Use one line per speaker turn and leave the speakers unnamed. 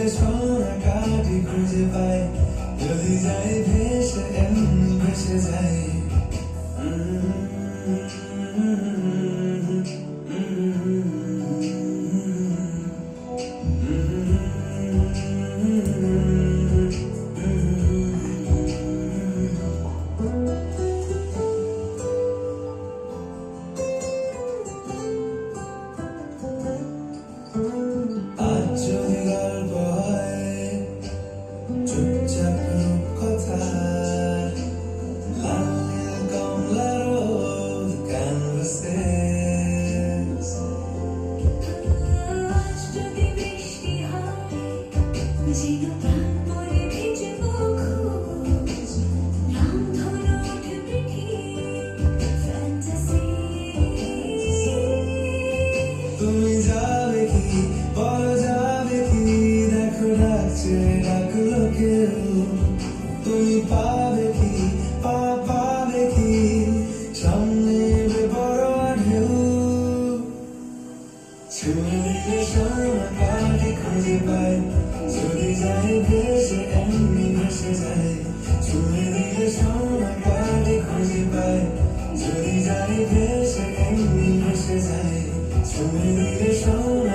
দিলে সোনা কাঠি খুঁজে পাই, যদি যাই ভেসে এমনি ভেসে যাই। আজ যদি গল্প হয় চুপচাপ রূপকথা, লাল নীল কমলা রোদ ক্যানভাসে।
আজ যদি বৃষ্টি হয় যেন প্রাণপণে ভিজবো খোঁজ, নাম ধরে উঠবে ঠিক ফ্যান্টাসি।
তুমি যাবে কি বলো, যাবে কি দেখো ডাকছে ডাকলো কেউ। তুমি পাবে কি পাবে কি সামনে বড় ঢেউ। ছুঁয়ে দিলে সোনা কাঠি খুঁজে পাই, যদি যাই ভেসে এমনি ভেসে যাই। ছুঁয়ে দিলে সোনা কাঠি খুঁজে পাই, যদি যাই ভেসে এমনি ভেসে যাই। ছুঁয়ে দিলে সোনা